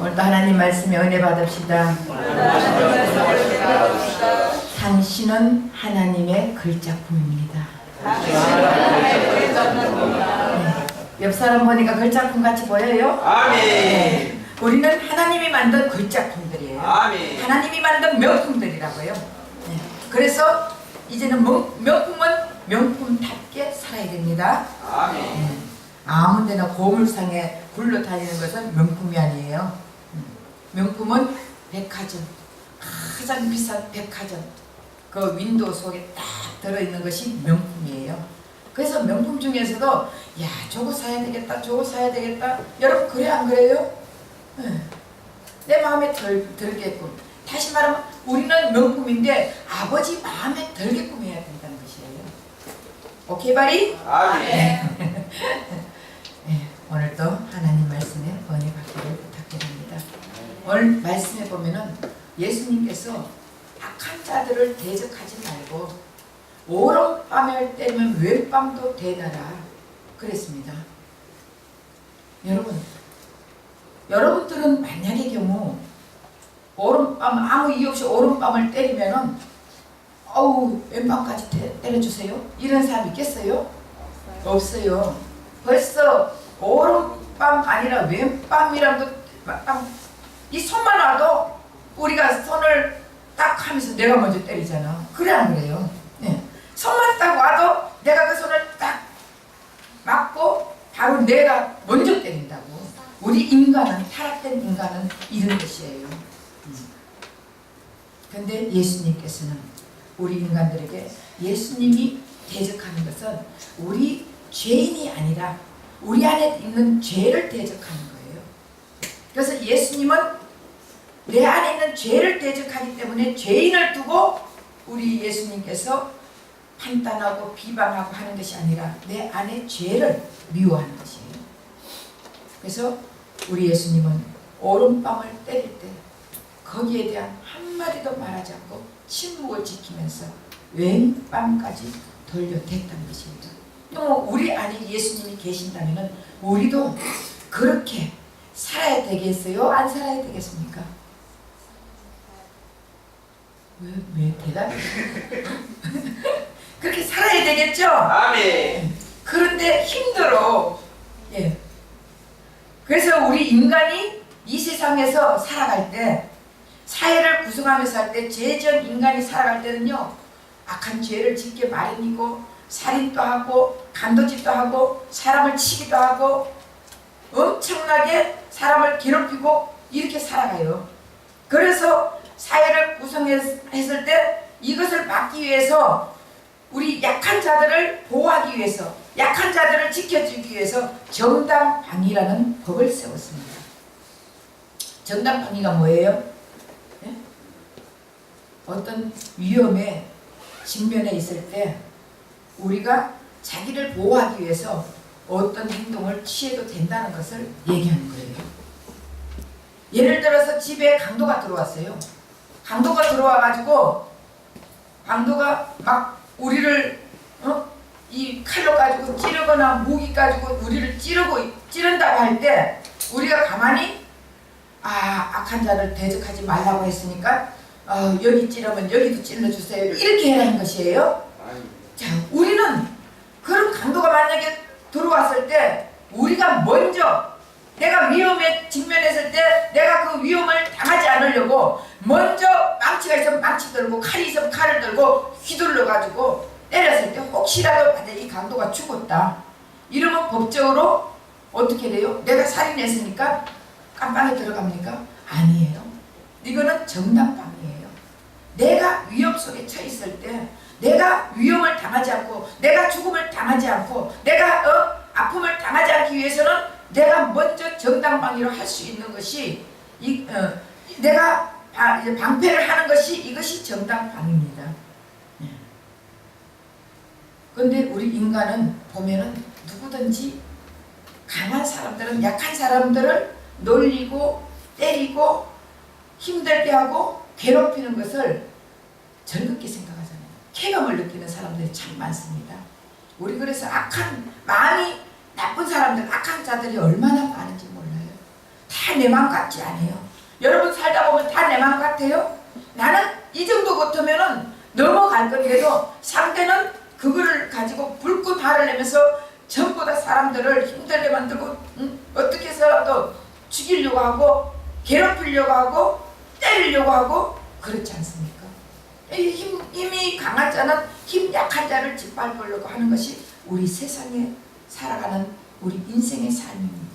오늘도 하나님 말씀에 은혜 받읍시다. 당신은 하나님의 글자품입니다. 네. 옆 사람 보니까 글자품 같이 보여요? 아멘. 네. 우리는 하나님이 만든 글자품들이에요. 아멘. 하나님이 만든 명품들이라고요. 네. 그래서 이제는 명품은 명품답게 살아야 됩니다. 아멘. 네. 아무데나 고물상에 굴러다니는 것은 명품이 아니에요. 명품은 백화점, 가장 비싼 백화점, 그 윈도우 속에 딱 들어있는 것이 명품이에요. 그래서 명품 중에서도 야 저거 사야 되겠다, 저거 사야 되겠다. 여러분 그래 안 그래요? 네. 내 마음에 들게끔. 다시 말하면 우리는 명품인데 아버지 마음에 들게끔 해야 된다는 것이에요. 오케이 바리? 아멘. 네, 오늘도 하나님 말씀에 은혜 받기를 부탁드립니다. 오늘 말씀에 보면은 예수님께서 악한 자들을 대적하지 말고 오른밤을 때면 왼밤도 대나라 그랬습니다. 여러분들은 만약의 경우 오른밤 아무 이유 없이 오른밤을 때리면은 어우 왼밤까지 때려주세요 이런 사람 있겠어요? 없어요. 벌써 오른밤 아니라 왼밤이라도 이 손만 와도 우리가 손을 딱 하면서 내가 먼저 때리잖아. 그래 안 그래요? 네. 손만 딱 와도 내가 그 손을 딱 맞고 바로 내가 먼저 때린다고. 우리 인간은, 타락된 인간은 이런 것이에요. 근데 예수님께서는 우리 인간들에게 예수님이 대적하는 것은 우리 죄인이 아니라 우리 안에 있는 죄를 대적하는 거예요. 그래서 예수님은 내 안에 있는 죄를 대적하기 때문에 죄인을 두고 우리 예수님께서 판단하고 비방하고 하는 것이 아니라 내 안에 죄를 미워하는 것이에요. 그래서 우리 예수님은 오른밤을 때릴 때 거기에 대한 한마디도 말하지 않고 침묵을 지키면서 왼밤까지 돌려댔다는 것입니다. 또 우리 안에 예수님이 계신다면 우리도 그렇게 살아야 되겠어요? 안 살아야 되겠습니까? 왜 대답이? 그렇게 살아야 되겠죠? 아멘. 그런데 힘들어. 예. 그래서 우리 인간이 이 세상에서 살아갈 때, 사회를 구성하면서 할 때, 죄전 인간이 살아갈 때는요, 악한 죄를 짓게 마련이고, 살인도 하고, 간도짓도 하고, 사람을 치기도 하고, 엄청나게 사람을 괴롭히고, 이렇게 살아가요. 그래서 사회를 구성했을 때, 이것을 막기 위해서, 우리 약한 자들을 보호하기 위해서, 약한 자들을 지켜주기 위해서 정당방위라는 법을 세웠습니다. 정당방위가 뭐예요? 네? 어떤 위험에 직면해 있을 때 우리가 자기를 보호하기 위해서 어떤 행동을 취해도 된다는 것을 얘기하는 거예요. 예를 들어서 집에 강도가 들어왔어요. 강도가 들어와가지고 강도가 막 우리를 이 칼로 가지고 찌르거나 무기 가지고 우리를 찌른다고 할 때 우리가 가만히 악한 자를 대적하지 말라고 했으니까 여기 찌르면 여기도 찔러주세요 이렇게 해라는 것이에요. 자, 우리는 그런 강도가 만약에 들어왔을 때 우리가 먼저 내가 위험에 직면했을 때 내가 그 위험을 당하지 않으려고 먼저 망치가 있으면 망치 들고 칼이 있으면 칼을 들고 휘둘러 가지고 때렸을 때 혹시라도 만약에 이 강도가 죽었다 이러면 법적으로 어떻게 돼요? 내가 살인했으니까 깜빵에 들어갑니까? 아니에요. 이거는 정당방위예요. 내가 위험 속에 처해 있을 때 내가 위험을 당하지 않고 내가 죽음을 당하지 않고 내가 아픔을 당하지 않기 위해서는 내가 먼저 정당방위로 할 수 있는 것이 내가 방패를 하는 것이 이것이 정당방위입니다. 그런데 우리 인간은 보면은 누구든지 강한 사람들은 약한 사람들을 놀리고 때리고 힘들게 하고 괴롭히는 것을 즐겁게 생각하잖아요. 쾌감을 느끼는 사람들이 참 많습니다. 우리 그래서 악한 마음이 나쁜 사람들, 악한 자들이 얼마나 많은지 몰라요. 다 다 내 맘 같지 않아요. 여러분 살다 보면 다 내 맘 같아요? 나는 이 정도 같으면은 넘어갈 건데도 상대는 그거를 가지고 불끈 화를 내면서 전부 다 사람들을 힘들게 만들고 어떻게 해서라도 죽이려고 하고 괴롭히려고 하고 때리려고 하고 그렇지 않습니까? 힘이 강한 자는 힘 약한 자를 짓밟으려고 하는 것이 우리 세상에 살아가는 우리 인생의 삶입니다.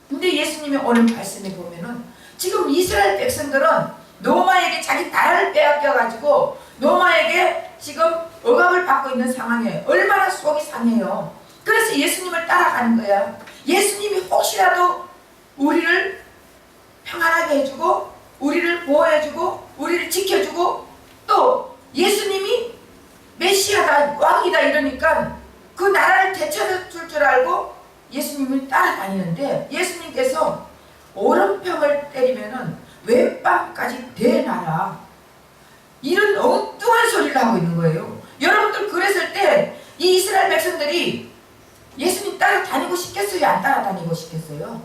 근데 예수님의 오늘 말씀에 보면은 지금 이스라엘 백성들은 노마에게 자기 나라를 빼앗겨가지고 노마에게 지금 억압을 받고 있는 상황에 얼마나 속이 상해요. 그래서 예수님을 따라가는 거야. 예수님이 혹시라도 우리를 평안하게 해주고 우리를 보호해주고 우리를 지켜주고 또 예수님이 메시아다 왕이다 이러니까 그 나라를 되찾아줄 줄 알고 예수님을 따라다니는데 예수님께서 오른뺨을 때리면은 왼뺨까지 대나라 이런 엉뚱한 소리를 하고 있는 거예요. 여러분들 그랬을 때 이 이스라엘 백성들이 예수님 따라다니고 싶겠어요? 안 따라다니고 싶겠어요?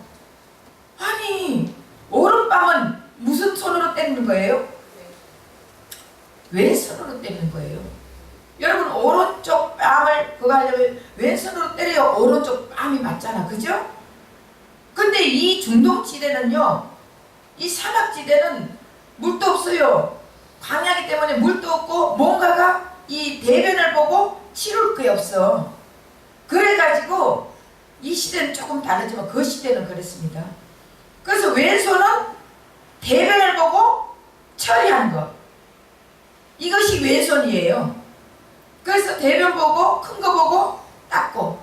아니 오른뺨은 무슨 손으로 때리는 거예요? 왼손으로 때리는 거예요. 여러분 오른쪽 뺨을 그거 하려면 왼손으로 때려야 오른쪽 뺨이 맞잖아. 그죠? 근데 이 중동지대는요 이 사막지대는 물도 없어요. 광야이기 때문에 물도 없고 뭔가가 이 대변을 보고 치룰 게 없어. 그래가지고 이 시대는 조금 다르지만 그 시대는 그랬습니다. 그래서 왼손은 대변을 보고 처리하는 것. 이것이 왼손이에요. 그래서 대변 보고 큰 거 보고 닦고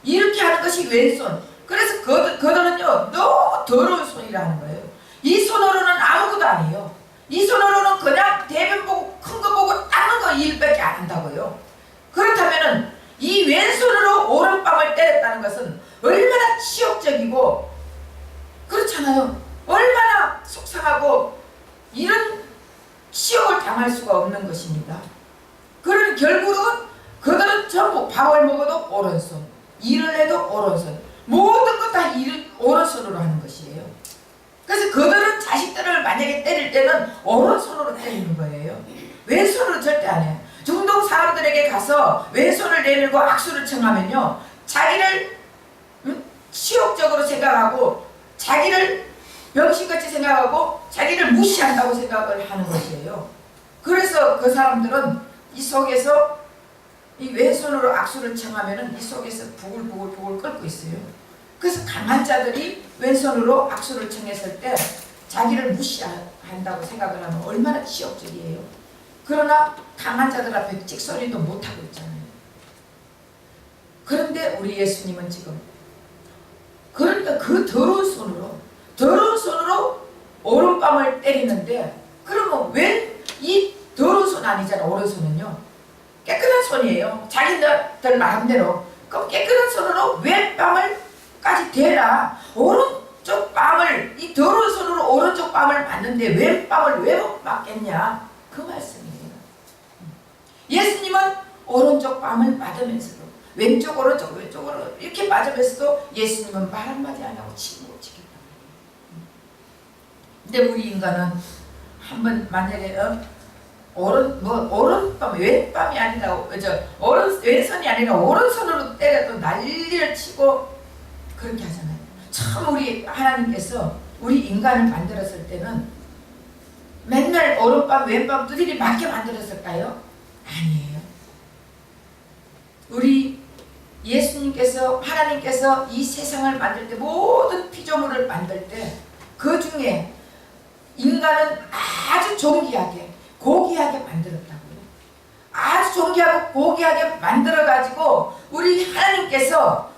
이렇게 하는 것이 왼손. 그래서 그들은요 너무 더러운 손이라는 거예요. 이 손으로는 아무것도 안 해요. 이 손으로는 그냥 대변 보고 큰 거 보고 닦는 거 일밖에 안 한다고요. 그렇다면은 이 왼손으로 오른뺨을 때렸다는 것은 얼마나 치욕적이고 그렇잖아요. 얼마나 속상하고 이런 치욕을 당할 수가 없는 것입니다. 그러니 결국은 그들은 전부 밥을 먹어도 오른손, 일을 해도 오른손, 모든 것 다 오른손으로 하는 것이에요. 그래서 그들은 자식들을 만약에 때릴 때는 오른손으로 때리는 거예요. 왼손으로 절대 안 해요. 중동 사람들에게 가서 왼손을 내밀고 악수를 청하면요 자기를 치욕적으로 생각하고 자기를 병신같이 생각하고 자기를 무시한다고 생각을 하는 것이에요. 그래서 그 사람들은 이 속에서 이 왼손으로 악수를 청하면은 이 속에서 부글부글 끓고 있어요. 그래서 강한 자들이 왼손으로 악수를 청했을 때 자기를 무시한다고 생각을 하면 얼마나 치욕적이에요. 그러나 강한 자들 앞에 찍소리도 못하고 있잖아요. 그런데 우리 예수님은 지금 그러니까 그 더러운 손으로 오른뺨을 때리는데 그러면 왜 이 더러운 손 아니잖아. 오른손은요 깨끗한 손이에요. 자기들 마음대로. 그럼 깨끗한 손으로 왼뺨을까지 대라. 오른쪽 뺨을 이 더러운 손으로 오른쪽 뺨을 맞는데 왼뺨을 왜 못 맞겠냐 그 말씀이에요. 예수님은 오른쪽 뺨을 맞으면서도 왼쪽 오른쪽 이렇게 맞으면서도 예수님은 말 한마디 안 하고 침묵을 지켰단 말이에요. 근데 우리 인간은 한번 만약에 오른밤 왼밤이 아니라 왼손이 아니라 오른손으로 때려도 난리를 치고 그렇게 하잖아요. 참 우리 하나님께서 우리 인간을 만들었을 때는 맨날 오른밤 왼밤 두드리 맞게 만들었을까요? 아니에요. 우리 예수님께서 하나님께서 이 세상을 만들 때 모든 피조물을 만들 때 그 중에 인간은 아주 존귀하게 고귀하게 만들었다고요. 아주 존귀하고 고귀하게 만들어가지고 우리 하나님께서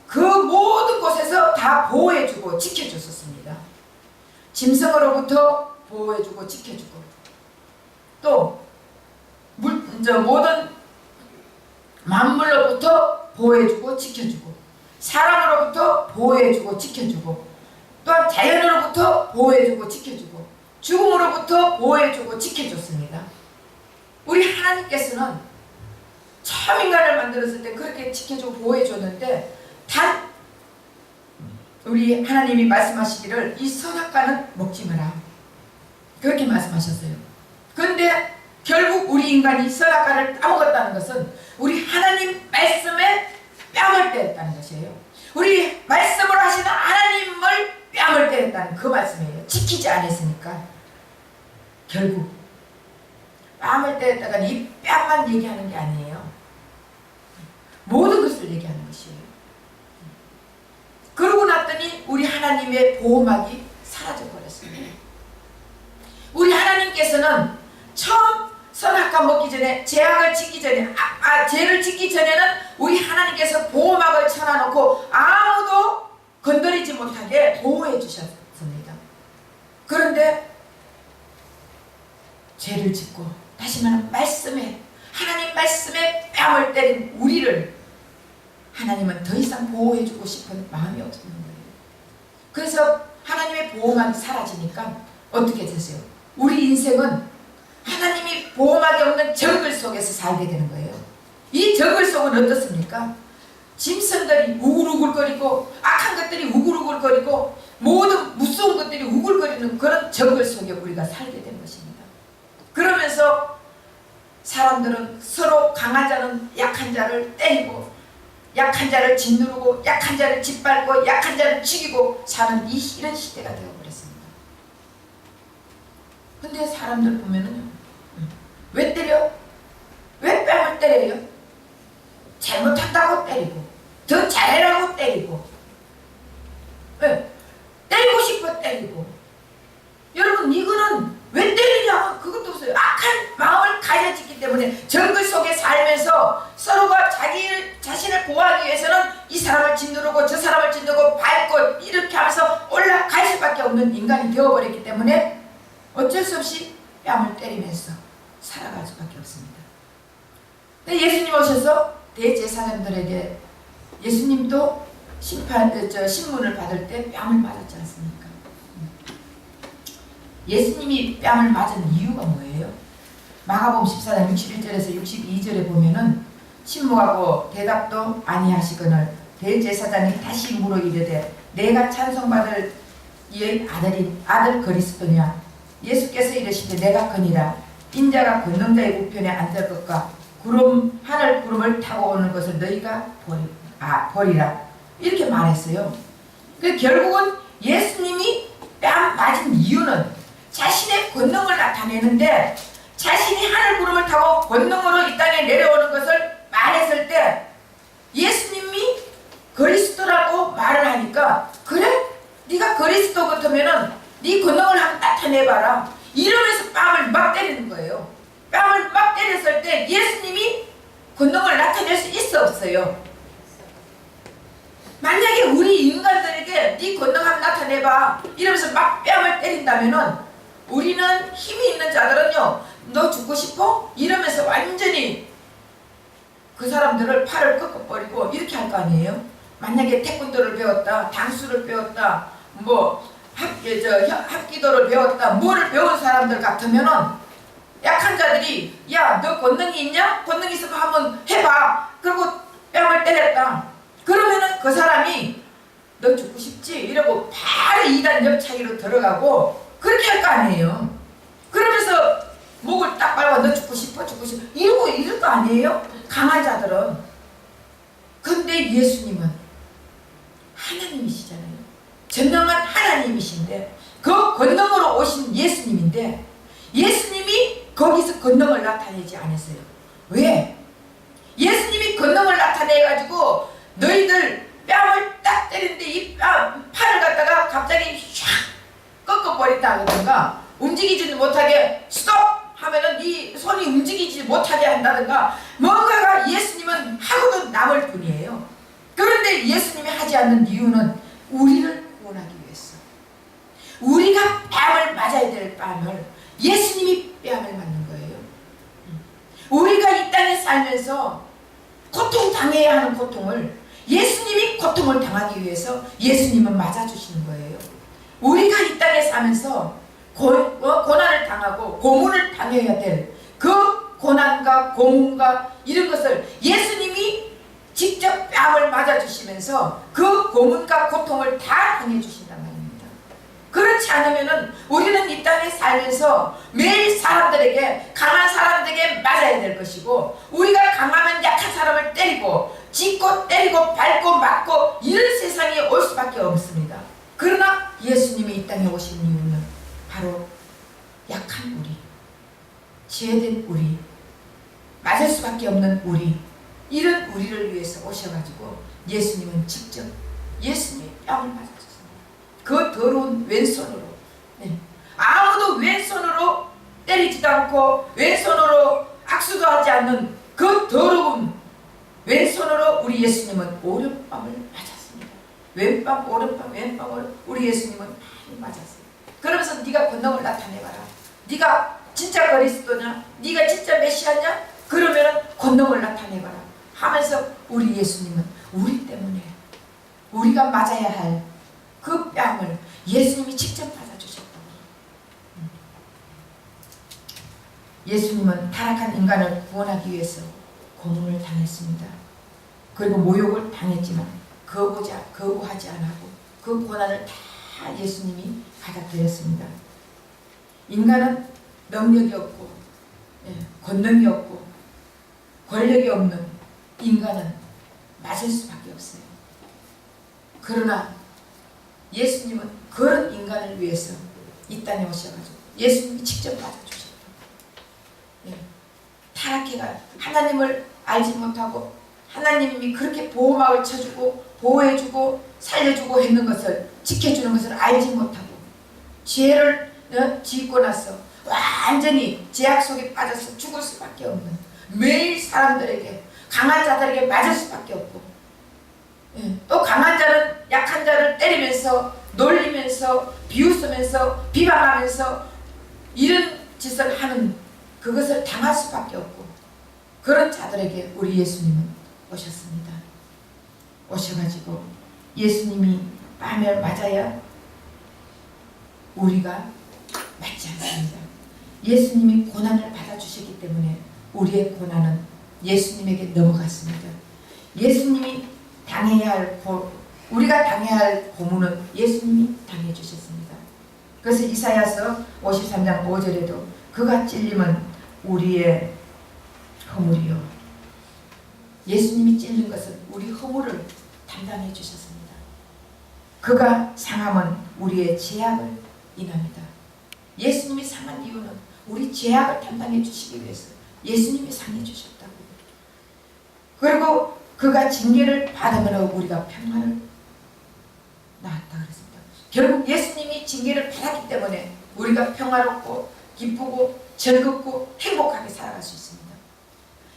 그 모든 곳에서 다 보호해주고 지켜줬었습니다. 짐승으로부터 보호해주고 지켜주고 또 모든 만물로부터 보호해주고 지켜주고 사람으로부터 보호해주고 지켜주고 또한 자연으로부터 보호해주고 지켜주고 죽음으로부터 보호해주고 지켜줬습니다. 우리 하나님께서는 처음 인간을 만들었을 때 그렇게 지켜주고 보호해줬는데 단 우리 하나님이 말씀하시기를 이 선악과는 먹지 마라, 그렇게 말씀하셨어요. 그런데 결국 우리 인간이 선악과를 따먹었다는 것은 우리 하나님 말씀에 뺨을 때렸다는 것이에요. 우리 말씀으로 하시는 하나님을 뺨을 때렸다는 그 말씀이에요. 지키지 않았으니까. 결국 뺨을 때렸다가 이 뺨만 얘기하는 게 아니에요. 모든 것을 얘기하는 것이에요. 그러고 났더니 우리 하나님의 보호막이 사라져 버렸습니다. 우리 하나님께서는 처음 선악과 먹기 전에, 죄악을 짓기 전에, 죄를 짓기 전에는 우리 하나님께서 보호막을 쳐놔놓고 아무도 건드리지 못하게 보호해 주셨습니다. 그런데 죄를 짓고 다시 말하면 말씀에, 하나님 말씀에 뺨을 때린 우리를 하나님은 더 이상 보호해 주고 싶은 마음이 없는 거예요. 그래서 하나님의 보호막이 사라지니까 어떻게 되세요? 우리 인생은 하나님이 보호막이 없는 정글 속에서 살게 되는 거예요. 이 정글 속은 어떻습니까? 짐승들이 우글우글거리고 악한 것들이 우글우글거리고 모든 무서운 것들이 우글거리는 그런 정글 속에 우리가 살게 된 것입니다. 그러면서 사람들은 서로 강한 자는 약한 자를 때리고 약한 자를 짓누르고 약한 자를 짓밟고 약한 자를 죽이고 사는 이런 시대가 되어버렸습니다. 근데 사람들 보면은 왜 때려? 왜 뺨을 때려요? 잘못한다고 때리고 더 잘해라고 때리고, 때리고 싶어 때리고. 여러분, 이거는 왜 때리냐? 그것도 없어요. 악한 마음을 가져있기 때문에 정글 속에 살면서 서로가 자신을 보호하기 위해서는 이 사람을 짓누르고 저 사람을 짓누르고 밟고 이렇게 하면서 올라갈 수밖에 없는 인간이 되어버렸기 때문에 어쩔 수 없이 뺨을 때리면서 살아갈 수밖에 없습니다. 근데 예수님 오셔서 대제사장들에게, 예수님도 신문을 받을 때 뺨을 맞았지 않습니까? 예수님이 뺨을 맞은 이유가 뭐예요? 마가복음 14장 61절에서 62절에 보면은 침묵하고 대답도 아니하시거늘 대제사장이 다시 물어 이르되 내가 찬송받을 이의 아들 그리스도냐? 예수께서 이르시되 내가 그니라. 인자가 권능자의 우편에 앉을 것과 하늘 구름을 타고 오는 것을 너희가 보리라. 이렇게 말했어요. 결국은 예수님이 뺨 맞은 이유는 자신의 권능을 나타내는데, 자신이 하늘 구름을 타고 권능으로 이 땅에 내려오는 것을 말했을 때 예수님이 그리스도라고 말을 하니까, 그래? 네가 그리스도 같으면은 네 권능을 한번 나타내봐라, 이러면서 뺨을 막 때리는 거예요. 뺨을 막 때렸을 때 예수님이 권능을 나타낼 수 있어 없어요? 만약에 우리 인간들에게 네 권능 한번 나타내봐 이러면서 막 뺨을 때린다면은, 우리는 힘이 있는 자들은요, 너 죽고 싶어? 이러면서 완전히 그 사람들을 팔을 꺾어버리고 이렇게 할 거 아니에요? 만약에 태권도를 배웠다, 당수를 배웠다, 합기도를 배웠다, 뭐를 배운 사람들 같으면은 약한 자들이 야, 너 권능이 있냐? 권능 있으면 한번 해봐. 그리고 뺨을 때렸다. 그러면은 그 사람이 너 죽고 싶지? 이러고 바로 2단 옆차기로 들어가고 그렇게 할 거 아니에요? 그러면서 목을 딱 밟아 너 죽고 싶어? 죽고 싶어? 이러고 이럴 거 아니에요? 강한 자들은. 근데 예수님은 하나님이시잖아요. 전능한 하나님이신데, 그 권능으로 오신 예수님인데 예수님이 거기서 권능을 나타내지 않았어요. 왜? 예수님이 권능을 나타내가지고 너희들 뺨을 딱 때리는데 이 팔을 갖다가 갑자기 샥 꺾어버린다 그러든가, 움직이지도 못하게 스톱 하면은 이 손이 움직이지 못하게 한다든가, 뭔가가 예수님은 하고도 남을 뿐이에요. 그런데 예수님이 하지 않는 이유는 우리를 구원하기 위해서, 우리가 뺨을 맞아야 될 뺨을 예수님이 뺨을 맞는 거예요. 우리가 이 땅에 살면서 고통당해야 하는 고통을 예수님이 고통을 당하기 위해서 예수님은 맞아주시는 거예요. 우리가 이 땅에 사면서 고난을 당하고 고문을 당해야 될 그 고난과 고문과 이런 것을 예수님이 직접 뺨을 맞아주시면서 그 고문과 고통을 다 당해주신단 말입니다. 그렇지 않으면은 우리는 이 땅에 살면서 매일 사람들에게, 강한 사람들에게 맞아야 될 것이고, 우리가 강하면 약한 사람을 때리고 짚고 때리고 밟고 맞고 이런 세상이 올 수밖에 없습니다. 그러나 예수님이 이 땅에 오신 이유는 바로 약한 우리, 죄된 우리, 맞을 수밖에 없는 우리, 이런 우리를 위해서 오셔가지고 예수님은 직접 예수님이 뺨을 맞아주셨습니다. 그 더러운 왼손으로, 아무도 왼손으로 때리지도 않고 왼손으로 악수도 하지 않는 그 더러운 왼손으로 우리 예수님은 오른뺨을 맞았습니다. 왼뺨, 오른뺨, 왼뺨을 우리 예수님은 많이 맞았어요. 그러면서 네가 권능을 나타내봐라. 네가 진짜 그리스도냐? 네가 진짜 메시아냐? 그러면은 권능을 나타내봐라 하면서 우리 예수님은 우리 때문에 우리가 맞아야 할 그 뺨을 예수님이 직접 받아주셨다고. 예수님은 타락한 인간을 구원하기 위해서 고문을 당했습니다. 그리고 모욕을 당했지만 거부하지 않고 그 고난을 다 예수님이 받아들였습니다. 인간은 능력이 없고 권능이 없고 권력이 없는 인간은 맞을 수밖에 없어요. 그러나 예수님은 그런 인간을 위해서 이 땅에 오셔가지고 예수님이 직접 맞아주셨다. 타락해가 하나님을 알지 못하고 하나님이 그렇게 보호막을 쳐주고 보호해주고 살려주고 했는 것을, 지켜주는 것을 알지 못하고 죄를 짓고 나서 완전히 죄악 속에 빠져서 죽을 수밖에 없는, 매일 사람들에게, 강한 자들에게 맞을 수밖에 없고, 또 강한 자는 약한 자를 때리면서 놀리면서 비웃으면서 비방하면서 이런 짓을 하는, 그것을 당할 수밖에 없고, 그런 자들에게 우리 예수님은 오셨습니다. 오셔가지고 예수님이 뺨을 맞아야 우리가 맞지 않습니다. 예수님이 고난을 받아주셨기 때문에 우리의 고난은 예수님에게 넘어갔습니다. 예수님이 당해야 할 우리가 당해야 할 고문은 예수님이 당해주셨습니다. 그래서 이사야서 53장 5절에도 그가 찔림은 우리의 허물이요, 예수님이 찔린 것은 우리 허물을 담당해 주셨습니다. 그가 상함은 우리의 죄악을 인합니다. 예수님이 상한 이유는 우리 죄악을 담당해 주시기 위해서 예수님이 상해 주셨다고. 그리고 그가 징계를 받으므로 우리가 평안을 낳았다 그랬습니다. 결국 예수님이 징계를 받았기 때문에 우리가 평화롭고 기쁘고 즐겁고 행복하게 살아갈 수 있습니다.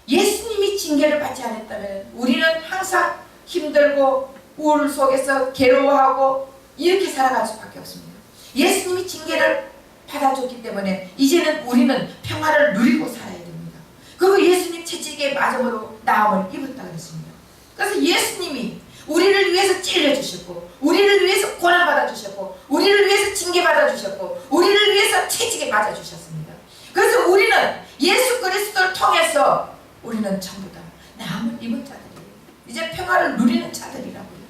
예수님이 징계를 받지 않았다면 우리는 항상 힘들고 우울 속에서 괴로워하고 이렇게 살아갈 수밖에 없습니다. 예수님이 징계를 받아줬기 때문에 이제는 우리는 평화를 누리고 살아야 됩니다. 그리고 예수님 채찍에 맞음으로 나음을 입었다 그랬습니다. 그래서 예수님이 우리를 위해서 찔려주셨고, 우리를 위해서 고난받아주셨고, 우리를 위해서 징계받아주셨고, 우리를 위해서 채찍에 맞아주셨습니다. 그래서 우리는 예수 그리스도를 통해서 우리는 전부 다 나음을 입은 자들이에요. 이제 평화를 누리는 자들이라고요.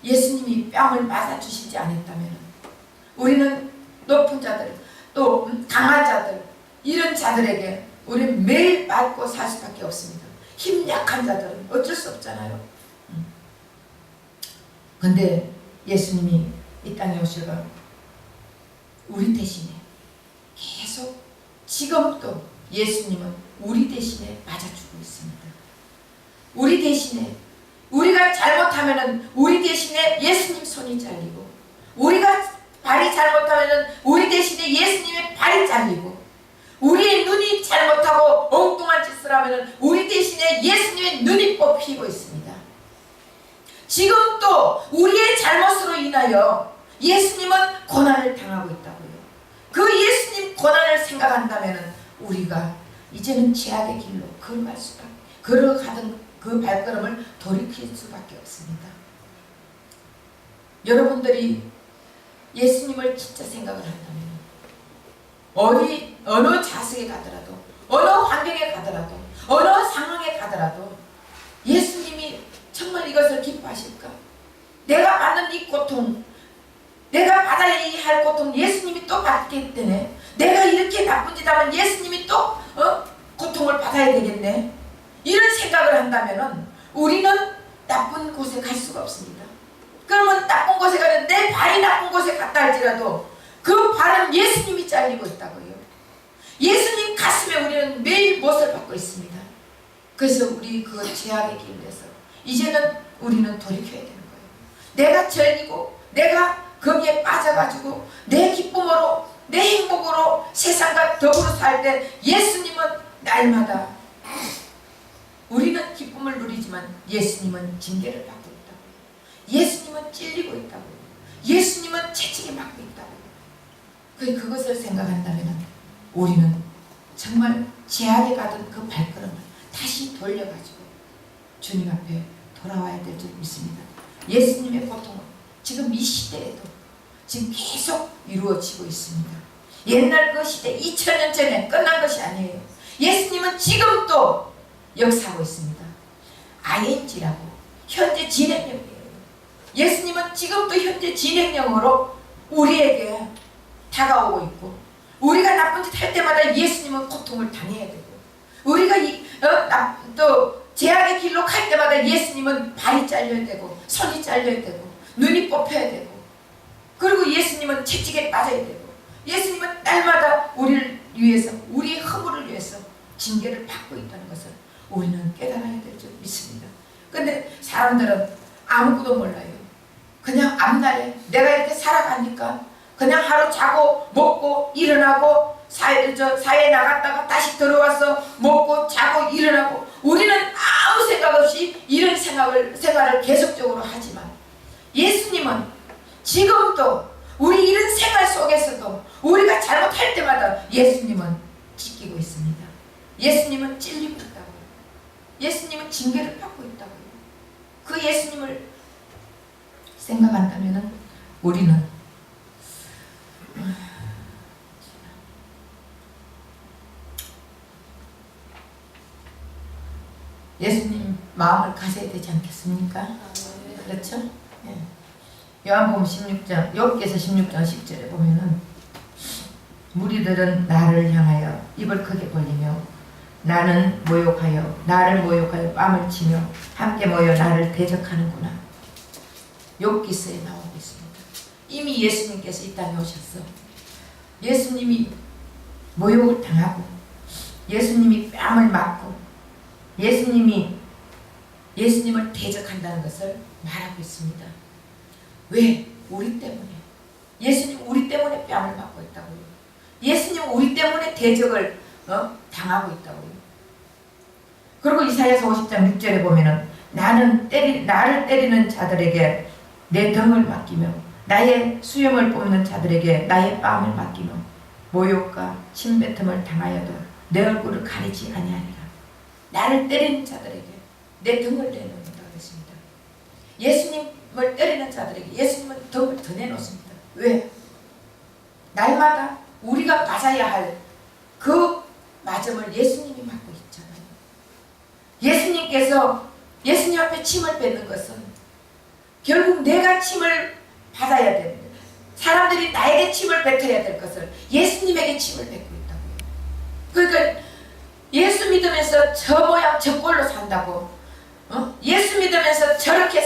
예수님이 뺨을 맞아주시지 않았다면 우리는 높은 자들, 또 강한 자들, 이런 자들에게 우리는 매일 맞고 살 수밖에 없습니다. 힘 약한 자들은 어쩔 수 없잖아요. 근데 예수님이 이 땅에 오셔가 우리 대신에 계속 지금도 예수님은 우리 대신에 맞아주고 있습니다. 우리 대신에, 우리가 잘못하면은 우리 대신에 예수님 손이 잘리고, 우리가 발이 잘못하면은 우리 대신에 예수님의 발이 잘리고, 우리의 눈이 잘못하고 엉뚱한 짓을 하면은 우리 대신에 예수님의 눈이 뽑히고 있습니다. 지금도 우리의 잘못으로 인하여 예수님은 고난을 당하고 있다고요. 그 예수님 고난을 생각한다면은 우리가 이제는 죄악의 길로 걸어가던 그 발걸음을 돌이킬 수밖에 없습니다. 여러분들이 예수님을 진짜 생각을 한다면 어느 자석에 가더라도, 어느 환경에 가더라도, 어느 상황에 가더라도 정말 이것을 기뻐하실까? 내가 받는 이 고통, 내가 받아야 할 고통 예수님이 또 받기 때문에 내가 이렇게 나쁜 짓 하면 예수님이 또 고통을 받아야 되겠네. 이런 생각을 한다면 우리는 나쁜 곳에 갈 수가 없습니다. 그러면 나쁜 곳에 가는 내 발이 나쁜 곳에 갔다 할지라도 그 발은 예수님이 잘리고 있다고요. 예수님 가슴에 우리는 매일 못을 받고 있습니다. 그래서 우리 그 죄악의 길에서 이제는 우리는 돌이켜야 되는 거예요. 내가 절기고 내가 거기에 빠져가지고 내 기쁨으로 내 행복으로 세상과 더불어 살 때 예수님은 날마다 우리는 기쁨을 누리지만 예수님은 징계를 받고 있다고요. 예수님은 찔리고 있다고요. 예수님은 채찍에 맞고 있다고요. 그것을 생각한다면 우리는 정말 죄악에 가던 그 발걸음을 다시 돌려가지고 주님 앞에 돌아와야 될 줄 믿습니다. 예수님의 고통은 지금 이 시대에도 지금 계속 이루어지고 있습니다. 옛날 그 시대 2000년 전에 끝난 것이 아니에요. 예수님은 지금도 역사하고 있습니다. ING라고 현재 진행형이에요. 예수님은 지금도 현재 진행형으로 우리에게 다가오고 있고 우리가 나쁜 짓 할 때마다 예수님은 고통을 당해야 되고 우리가 또 죄악의 길로 갈 때마다 예수님은 발이 잘려야 되고 손이 잘려야 되고 눈이 뽑혀야 되고 그리고 예수님은 채찍에 빠져야 되고 예수님은 날마다 우리를 위해서 우리의 허물을 위해서 징계를 받고 있다는 것을 우리는 깨달아야 될 줄 믿습니다. 근데 사람들은 아무것도 몰라요. 그냥 앞날에 내가 이렇게 살아가니까 그냥 하루 자고 먹고 일어나고 사회에 나갔다가 다시 들어와서 먹고 자고 일어나고 우리는 아무 생각 없이 이런 생활을 계속적으로 하지만 예수님은 지금도 우리 이런 생활 속에서도 우리가 잘못할 때마다 예수님은 지키고 있습니다. 예수님은 찔리고 있다고요. 예수님은 징계를 받고 있다고요. 그 예수님을 생각한다면 우리는 예수님 마음을 가져야 되지 않겠습니까? 그렇죠? 예. 요한복음 16장, 욥기서 16장 10절에 보면은 무리들은 나를 향하여 입을 크게 벌리며 나를 모욕하여 뺨을 치며 함께 모여 나를 대적하는구나. 욥기서에 나오고 있습니다. 이미 예수님께서 이 땅에 오셨어. 예수님이 모욕을 당하고 예수님이 뺨을 맞고 예수님을 대적한다는 것을 말하고 있습니다. 왜? 우리 때문에. 예수님 우리 때문에 뺨을 맞고 있다고요. 예수님 우리 때문에 대적을 당하고 있다고요. 그리고 이사야서 50장 6절에 보면은 나를 때리는 자들에게 내 등을 맡기며 나의 수염을 뽑는 자들에게 나의 뺨을 맡기며 모욕과 침뱉음을 당하여도 내 얼굴을 가리지 아니하리라. 나를 때리는 자들에게 내 등을 내놓는다고 했습니다. 예수님을 때리는 자들에게 예수님은 등을 더 내놓습니다. 왜? 날마다 우리가 맞아야 할 그 맞음을 예수님이 맞고 있잖아요. 예수님 앞에 침을 뱉는 것은 결국 내가 침을 받아야 됩니다. 사람들이 나에게 침을 뱉어야 될 것을 예수님에게 침을 뱉고 있다고요. 그러니까 예수 믿으면서 저 모양 저 꼴로 산다고 예수 믿으면서 저렇게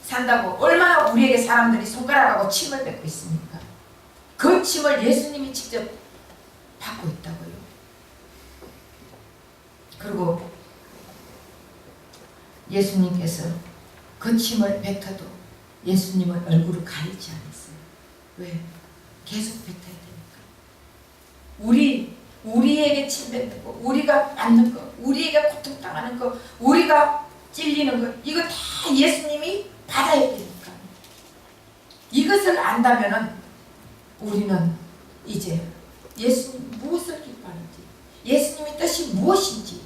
산다고 얼마나 우리에게 사람들이 손가락하고 침을 뱉고 있습니까? 그 침을 예수님이 직접 받고 있다고요. 그리고 예수님께서 그 침을 뱉어도 예수님은 얼굴을 가리지 않았어요. 왜? 계속 뱉어야 되니까. 우리에게 침 뱉는 거, 우리가 맞는 거, 우리에게 고통당하는 거, 우리가 찔리는 거, 이거 다 예수님이 받아야 되니까. 이것을 안다면은 우리는 이제 예수님 무엇을 기뻐하는지, 예수님의 뜻이 무엇인지,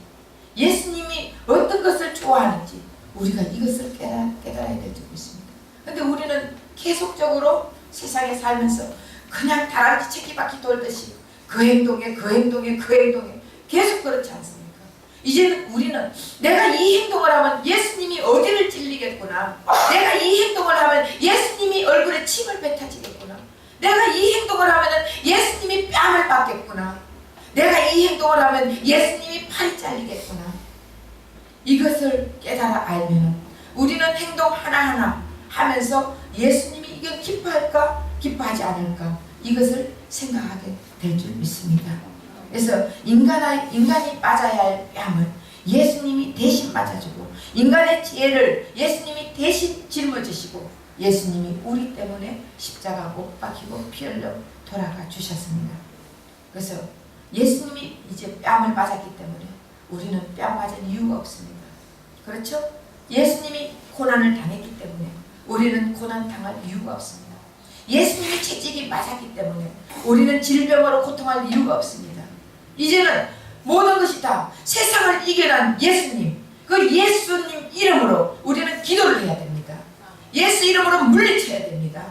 예수님이 어떤 것을 좋아하는지 우리가 이것을 깨달아야 될 줄 믿습니다. 근데 우리는 계속적으로 세상에 살면서 그냥 다람쥐 채기바퀴 돌듯이 그 행동에 계속 그렇지 않습니까? 이제는 우리는 내가 이 행동을 하면 예수님이 어디를 찔리겠구나. 내가 이 행동을 하면 예수님이 얼굴에 침을 뱉어지겠구나. 내가 이 행동을 하면 예수님이 뺨을 받겠구나. 내가 이 행동을 하면 예수님이 팔이 잘리겠구나. 이것을 깨달아 알면 우리는 행동 하나하나 하면서 예수님이 이게 기뻐할까 기뻐하지 않을까 이것을 생각하게 될 줄 믿습니다. 그래서 인간이 맞아야 할 뺨을 예수님이 대신 맞아주고 인간의 지혜를 예수님이 대신 짊어지시고 예수님이 우리 때문에 십자가 못 박히고 피 흘려 돌아가 주셨습니다. 그래서 예수님이 이제 뺨을 맞았기 때문에 우리는 뺨 맞을 이유가 없습니다. 그렇죠? 예수님이 고난을 당했기 때문에 우리는 고난 당할 이유가 없습니다. 예수님이 채찍이 맞았기 때문에 우리는 질병으로 고통할 이유가 없습니다. 이제는 모든 것이 다 세상을 이겨난 예수님, 그 예수님 이름으로 우리는 기도를 해야 됩니다. 예수 이름으로 물리쳐야 됩니다.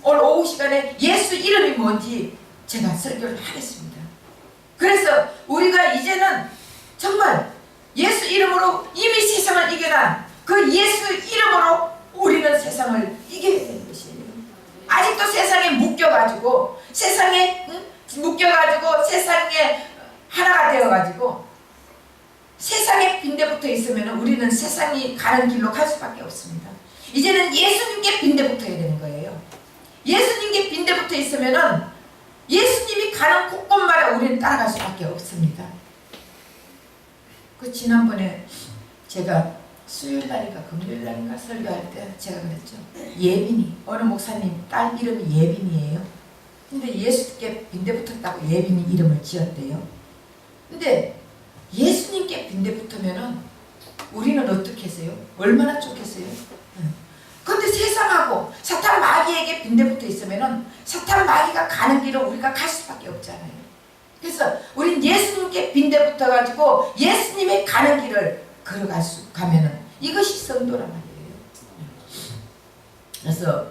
오늘 오후 시간에 예수 이름이 뭔지 제가 설교를 하겠습니다. 그래서 우리가 이제는 정말 예수 이름으로 이미 세상을 이겨난 그 예수 이름으로 우리는 세상을 이겨야 되는 것이에요. 아직도 세상에 묶여가지고 세상에 하나가 되어가지고 세상에 빈대붙어 있으면 우리는 세상이 가는 길로 갈 수밖에 없습니다. 이제는 예수님께 빈대붙어야 되는 거예요. 예수님께 빈대붙어 있으면 예수님이 가는 곳곳마다 우리는 따라갈 수밖에 없습니다. 그 지난번에 제가 수요일날인가 금요일날인가 설교할 때 제가 그랬죠. 예빈이, 어느 목사님 딸 이름이 예빈이에요. 근데 예수께 빈대붙었다고 예빈이 이름을 지었대요. 근데 예수님께 빈대붙으면은 우리는 어떻게 했어요? 얼마나 좋겠어요? 근데 세상하고 사탄 마귀에게 빈대붙어 있으면은 사탄 마귀가 가는 길을 우리가 갈 수밖에 없잖아요. 그래서 우린 예수님께 빈대붙어가지고 예수님의 가는 길을 가면은 이것이 성도란 말이에요. 그래서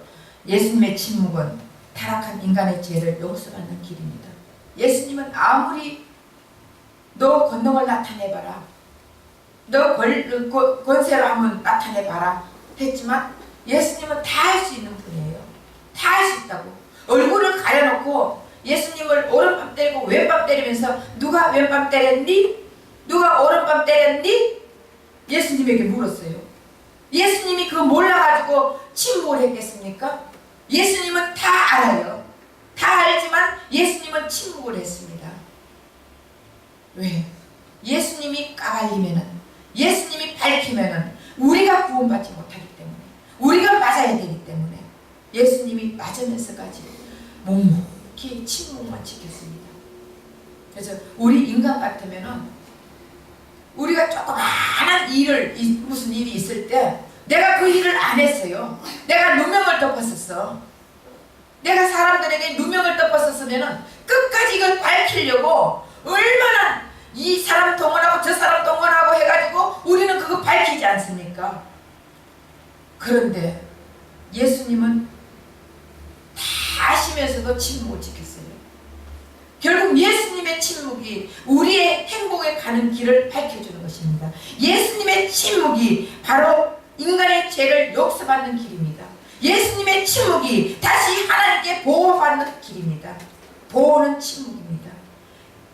예수님의 침묵은 타락한 인간의 죄를 용서받는 길입니다. 예수님은 아무리 너 권능을 나타내봐라, 너 권세로 한번 나타내봐라 했지만 예수님은 다 할 수 있는 분이에요. 다 할 수 있다고. 얼굴을 가려놓고 예수님을 오른밤 때리고 왼밤 때리면서 누가 왼밤 때렸니? 누가 오른밤 때렸니? 예수님에게 물었어요. 예수님이 그거 몰라가지고 침묵을 했겠습니까? 예수님은 다 알아요. 다 알지만 예수님은 침묵을 했습니다. 왜? 예수님이 까발리면은, 예수님이 밝히면은 우리가 구원받지 못하기 때문에, 우리가 맞아야 되기 때문에 예수님이 맞으면서까지 묵묵히 침묵만 지켰습니다. 그래서 우리 인간 같으면은 우리가 조그마한 무슨 일이 있을 때 내가 그 일을 안 했어요. 내가 누명을 덮었었어. 내가 사람들에게 누명을 덮었었으면은 끝까지 이걸 밝히려고 얼마나 이 사람 동원하고 저 사람 동원하고 해가지고 우리는 그거 밝히지 않습니까? 그런데 예수님은 다 아시면서도 침묵을 지켰어요. 결국 예수님의 침묵이 우리의 행복에 가는 길을 밝혀주는 것입니다. 예수님의 침묵이 바로 인간의 죄를 용서받는 길입니다. 예수님의 침묵이 다시 하나님께 보호받는 길입니다. 보호는 침묵입니다.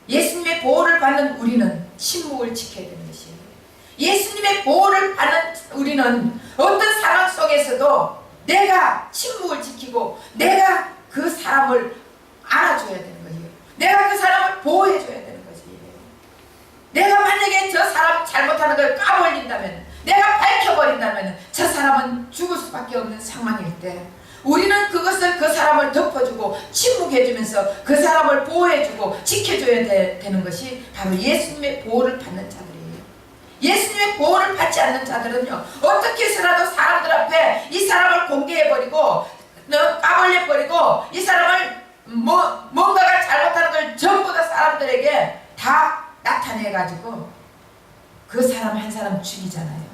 예수님의 보호를 받는 우리는 침묵을 지켜야 되는 것이에요. 예수님의 보호를 받는 우리는 어떤 상황 속에서도 내가 침묵을 지키고 내가 그 사람을 안아줘야 되는 거예요. 내가 그 사람을 보호해줘야 되는 것이에요. 내가 만약에 저 사람 잘못하는 걸 까버린다면, 내가 밝혀버린다면 저 사람은 죽을 수밖에 없는 상황일 때 우리는 그것을 그 사람을 덮어주고 침묵해주면서 그 사람을 보호해주고 지켜줘야 되는 것이 바로 예수님의 보호를 받는 자들이에요. 예수님의 보호를 받지 않는 자들은요, 어떻게 해서라도 사람들 앞에 이 사람을 공개해버리고 까발려버리고 이 사람을 뭔가가 잘못하는 걸 전부 다 사람들에게 다 나타내가지고 그 사람 한 사람 죽이잖아요.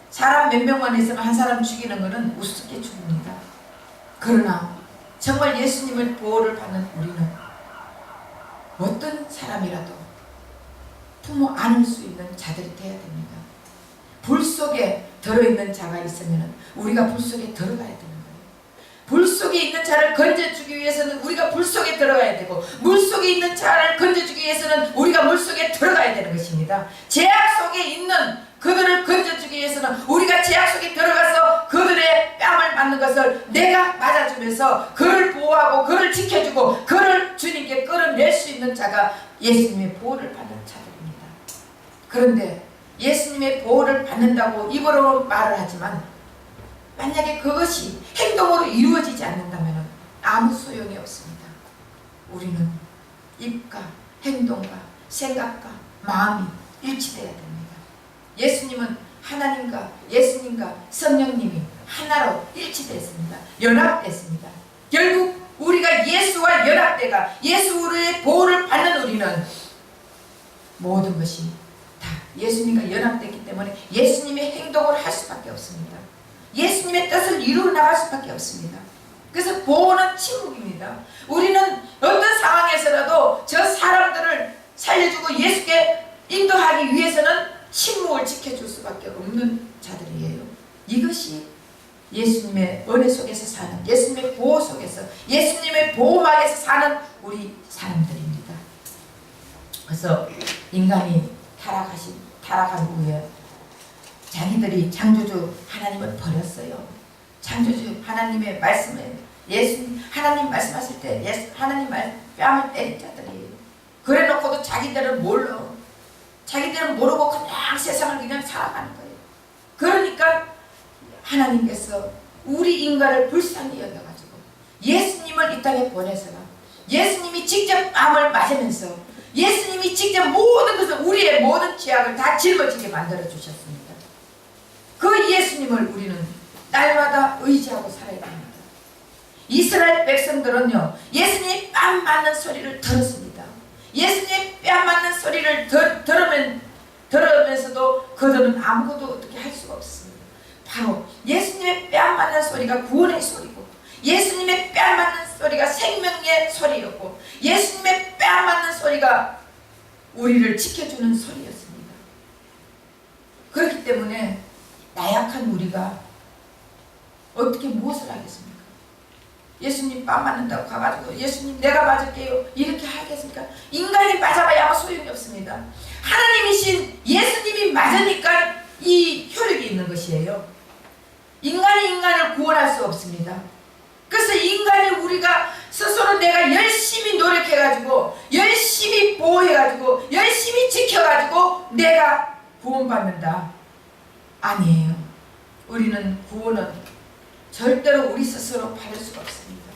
사람 몇 명만 있으면 한 사람 죽이는 것은 우습게 죽입니다. 그러나 정말 예수님을 보호를 받는 우리는 어떤 사람이라도 품어 안을 수 있는 자들이 되어야 됩니다. 불 속에 들어있는 자가 있으면 우리가 불 속에 들어가야 되는 거예요. 불 속에 있는 자를 건져주기 위해서는 우리가 불 속에 들어가야 되고, 물 속에 있는 자를 건져주기 위해서는 우리가 물 속에 들어가야 되는 것입니다. 죄악 속에 있는 그들을 건져주기 위해서는 우리가 죄악 속에 들어가서 그들의 뺨을 맞는 것을 내가 맞아주면서 그를 보호하고 그를 지켜주고 그를 주님께 끌어낼 수 있는 자가 예수님의 보호를 받는 자들입니다. 그런데 예수님의 보호를 받는다고 입으로 말을 하지만 만약에 그것이 행동으로 이루어지지 않는다면 아무 소용이 없습니다. 우리는 입과 행동과 생각과 마음이 일치되어야 됩니다. 예수님은 하나님과 예수님과 성령님이 하나로 일치됐습니다. 연합됐습니다. 결국 우리가 예수와 연합돼가 예수의 보호를 받는 우리는 모든 것이 다 예수님과 연합됐기 때문에 예수님의 행동을 할 수밖에 없습니다. 예수님의 뜻을 이루어 나갈 수밖에 없습니다. 그래서 보호는 침묵입니다. 우리는 어떤 상황에서라도 저 사람들을 살려주고 예수께 인도하기 위해서는 침묵을 지켜줄 수밖에 없는 자들이에요. 이것이 예수님의 은혜 속에서 사는, 예수님의 보호 속에서, 예수님의 보호막에서 사는 우리 사람들입니다. 그래서 인간이 타락한 후에 자기들이 창조주 하나님을 버렸어요. 창조주 하나님의 말씀을, 하나님 말씀하실 때 하나님 뺨을 때린 자들이에요. 그래 놓고도 자기들은 몰라. 자기들은 모르고 그냥 세상을 그냥 살아가는 거예요. 그러니까 하나님께서 우리 인간을 불쌍히 여겨가지고 예수님을 이 땅에 보내서라. 예수님이 직접 뺨을 맞으면서 예수님이 직접 모든 것을, 우리의 모든 죄악을 다 짊어지게 만들어 주셨습니다. 그 예수님을 우리는 날마다 의지하고 살아야 됩니다. 이스라엘 백성들은요, 예수님이 뺨 맞는 소리를 들었습니다. 예수님의 뺨 맞는 소리를 들으면서도 그들은 아무것도 어떻게 할 수가 없습니다. 바로 예수님의 뺨 맞는 소리가 구원의 소리고, 예수님의 뺨 맞는 소리가 생명의 소리였고, 예수님의 뺨 맞는 소리가 우리를 지켜주는 소리였습니다. 그렇기 때문에 나약한 우리가 어떻게 무엇을 하겠습니까? 예수님 뺨 맞는다고 가가지고 예수님 내가 맞을게요 이렇게 하겠습니까? 인간이 맞아봐야 아무 소용이 없습니다. 하나님이신 예수님이 맞으니까 이 효력이 있는 것이에요. 인간이 인간을 구원할 수 없습니다. 그래서 인간이 우리가 스스로 내가 열심히 노력해가지고 열심히 보호해가지고 열심히 지켜가지고 내가 구원받는다. 아니에요. 우리는 구원은 절대로 우리 스스로 받을 수가 없습니다.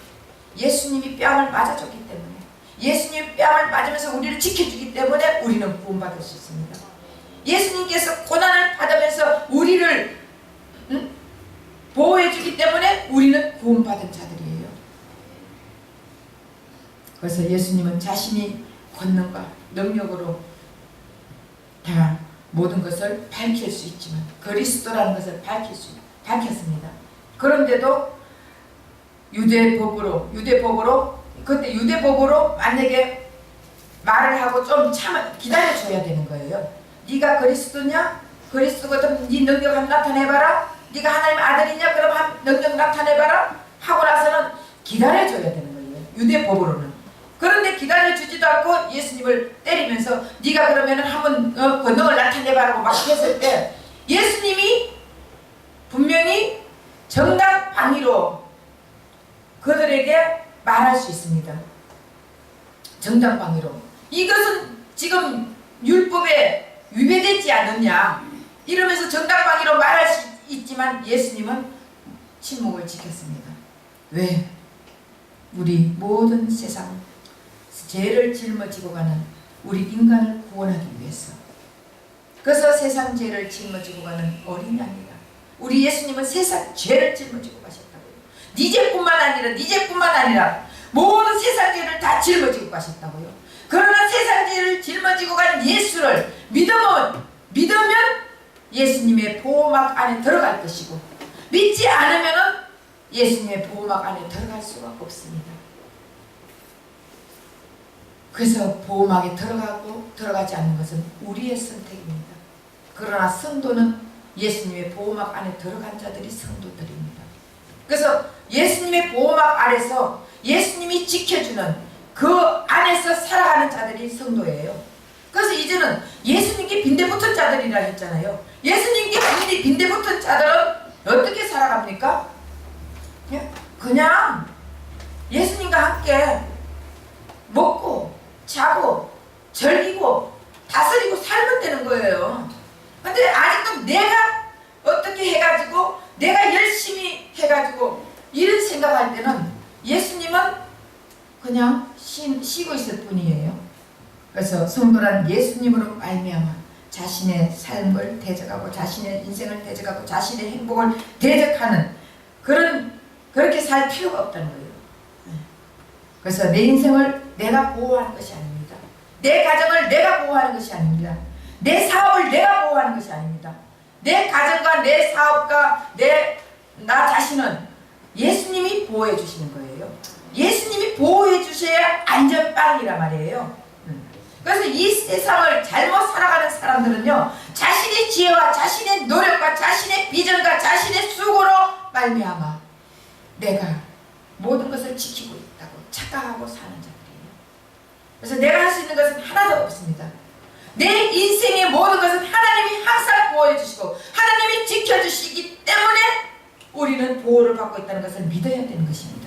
예수님이 뺨을 맞아줬기 때문에, 예수님이 뺨을 맞으면서 우리를 지켜주기 때문에 우리는 구원받을 수 있습니다. 예수님께서 고난을 받으면서 우리를 보호해주기 때문에 우리는 구원받은 자들이에요. 그래서 예수님은 자신이 권능과 능력으로 다 모든 것을 밝힐 수 있지만 그리스도라는 것을 밝혔습니다. 그런데도 유대법으로 그때 유대법으로 만약에 말을 하고 좀 기다려줘야 되는 거예요. 네가 그리스도냐? 그리스도거든 네 능력 한번 나타내봐라. 네가 하나님의 아들이냐? 그럼 한 능력 나타내봐라. 하고 나서는 기다려줘야 되는 거예요. 유대법으로는. 그런데 기다려주지도 않고 예수님을 때리면서 네가 그러면 한번 권능을 나타내봐라고 막 했을 때 예수님이 분명히 정당방위로 그들에게 말할 수 있습니다. 정당방위로. 이것은 지금 율법에 위배되지 않느냐 이러면서 정당방위로 말할 수 있지만 예수님은 침묵을 지켰습니다. 왜? 우리 모든 세상 죄를 짊어지고 가는 우리 인간을 구원하기 위해서. 그래서 세상 죄를 짊어지고 가는 어린 양이다. 우리 예수님은 세상 죄를 짊어지고 가셨다고요. 네 죄뿐만 아니라 모든 세상 죄를 다 짊어지고 가셨다고요. 그러나 세상 죄를 짊어지고 간 예수를 믿으면 예수님의 보호막 안에 들어갈 것이고, 믿지 않으면 예수님의 보호막 안에 들어갈 수가 없습니다. 그래서 보호막에 들어가고 들어가지 않는 것은 우리의 선택입니다. 그러나 성도는 예수님의 보호막 안에 들어간 자들이 성도들입니다. 그래서 예수님의 보호막 아래서 예수님이 지켜주는 그 안에서 살아가는 자들이 성도예요. 그래서 이제는 예수님께 빈대붙은 자들이라 했잖아요. 예수님께 빈대붙은 자들은 어떻게 살아갑니까? 그냥 예수님과 함께 먹고 자고 즐기고 다스리고 살면 되는 거예요. 근데 아직도 내가 어떻게 해가지고 내가 열심히 해가지고 이런 생각할 때는 예수님은 그냥 쉬고 있을 뿐이에요. 그래서 성도란 예수님으로 말미암아 자신의 삶을 대적하고 자신의 인생을 대적하고 자신의 행복을 대적하는 그렇게 살 필요가 없다는 거예요. 그래서 내 인생을 내가 보호하는 것이 아닙니다. 내 가정을 내가 보호하는 것이 아닙니다. 내 사업을 내가 보호하는 것이 아닙니다. 내 가정과 내 사업과 나 자신은 예수님이 보호해 주시는 거예요. 예수님이 보호해 주셔야 안전빵이란 말이에요. 그래서 이 세상을 잘못 살아가는 사람들은요, 자신의 지혜와 자신의 노력과 자신의 비전과 자신의 수고로 말미암아 내가 모든 것을 지키고 있다고 착각하고 사는 자들이에요. 그래서 내가 할 수 있는 것은 하나도 없습니다. 내 인생의 모든 것은 하나님이 항상 보호해 주시고 하나님이 지켜주시기 때문에 우리는 보호를 받고 있다는 것을 믿어야 되는 것입니다.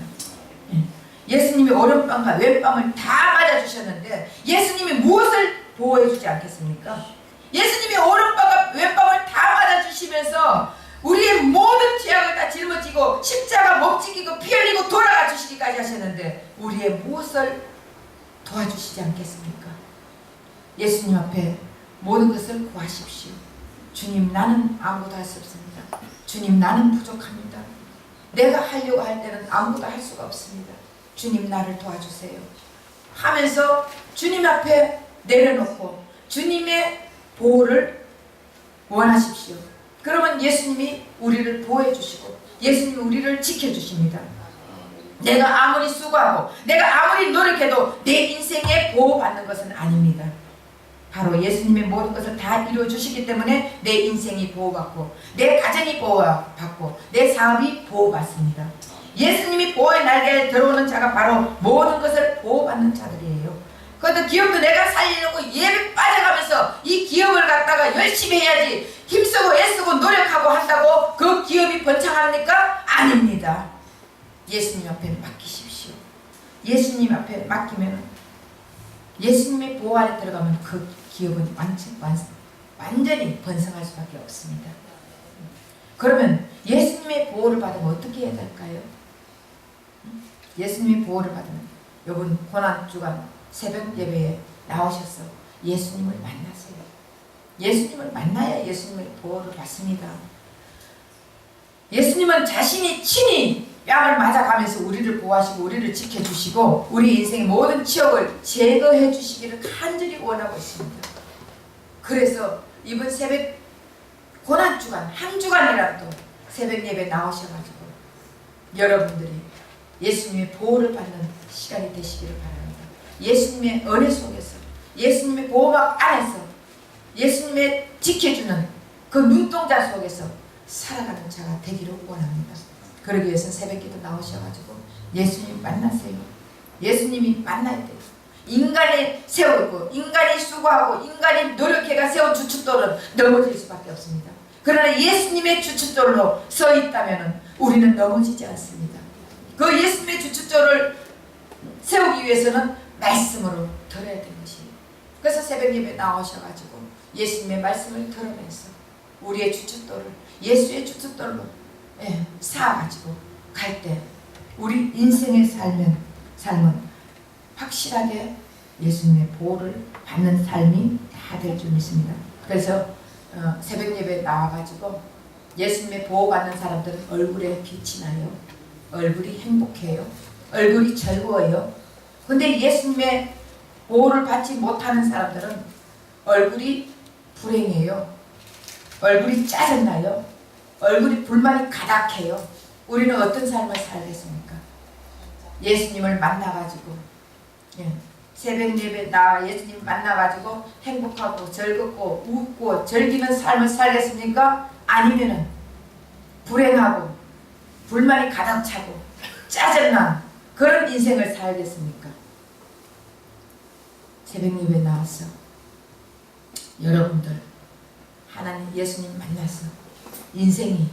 예수님이 오른밤과 왼밤을 다 맞아주셨는데 예수님이 무엇을 보호해 주지 않겠습니까? 예수님이 오른밤과 왼밤을 다 맞아주시면서 우리의 모든 죄악을 다 짊어지고 십자가 못 지키고 피 흘리고 돌아가 주시기까지 하셨는데 우리의 무엇을 도와주시지 않겠습니까? 예수님 앞에 모든 것을 구하십시오. 주님, 나는 아무것도 할 수 없습니다. 주님, 나는 부족합니다. 내가 하려고 할 때는 아무것도 할 수가 없습니다. 주님, 나를 도와주세요 하면서 주님 앞에 내려놓고 주님의 보호를 원하십시오. 그러면 예수님이 우리를 보호해 주시고 예수님이 우리를 지켜주십니다. 내가 아무리 수고하고 내가 아무리 노력해도 내 인생에 보호받는 것은 아닙니다. 바로 예수님의 모든 것을 다 이루어 주시기 때문에 내 인생이 보호받고 내 가정이 보호받고 내 사업이 보호받습니다. 예수님이 보호의 날개에 들어오는 자가 바로 모든 것을 보호받는 자들이에요. 그것도 기업도 내가 살리려고 예배 빠져가면서 이 기업을 갖다가 열심히 해야지 힘쓰고 애쓰고 노력하고 한다고 그 기업이 번창합니까? 아닙니다. 예수님 앞에 맡기십시오. 예수님 앞에 맡기면 예수님의 보호 안에 들어가면 그 기업은 완전히 번성할 수밖에 없습니다. 그러면 예수님의 보호를 받으면 어떻게 해야 될까요? 예수님의 보호를 받으면 여러분 고난주간 새벽 예배에 나오셔서 예수님을 만나세요. 예수님을 만나야 예수님의 보호를 받습니다. 예수님은 자신이 친히 뺨을 맞아가면서 우리를 보호하시고 우리를 지켜주시고 우리 인생의 모든 치욕을 제거해 주시기를 간절히 원하고 있습니다. 그래서 이번 새벽 고난주간 한 주간이라도 새벽 예배 나오셔가지고 여러분들이 예수님의 보호를 받는 시간이 되시기를 바랍니다. 예수님의 은혜 속에서 예수님의 보호막 안에서 예수님의 지켜주는 그 눈동자 속에서 살아가는 자가 되기를 원합니다. 그러기 위해서 새벽기도 나오셔가지고 예수님 만나세요. 예수님이 만나야 돼요. 인간이 세우고 인간이 수고하고 인간이 노력해가 세운 주춧돌은 넘어질 수밖에 없습니다. 그러나 예수님의 주춧돌로 서 있다면 우리는 넘어지지 않습니다. 그 예수님의 주춧돌을 세우기 위해서는 말씀으로 들어야 되는 것이에요. 그래서 새벽 예배 나오셔가지고 예수님의 말씀을 들으면서 우리의 주춧돌을 예수의 주춧돌로 쌓아가지고 갈 때 우리 인생의 삶은 확실하게 예수님의 보호를 받는 삶이 다 될 줄 믿습니다. 그래서 새벽 예배에 나와가지고 예수님의 보호받는 사람들은 얼굴에 빛이 나요. 얼굴이 행복해요. 얼굴이 즐거워요. 근데 예수님의 보호를 받지 못하는 사람들은 얼굴이 불행해요. 얼굴이 짜증나요. 얼굴이 불만이 가득해요. 우리는 어떤 삶을 살겠습니까? 예수님을 만나가지고 새벽 예배 나 예수님 만나가지고 행복하고 즐겁고 웃고 즐기는 삶을 살겠습니까? 아니면은 불행하고 불만이 가득 차고 짜증난 그런 인생을 살겠습니까? 새벽 예배 나와서 여러분들 하나님 예수님 만나서 인생이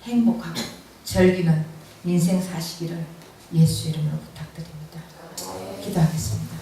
행복하고 즐기는 인생 사시기를 예수 이름으로 부탁드립니다. 기도하겠습니다.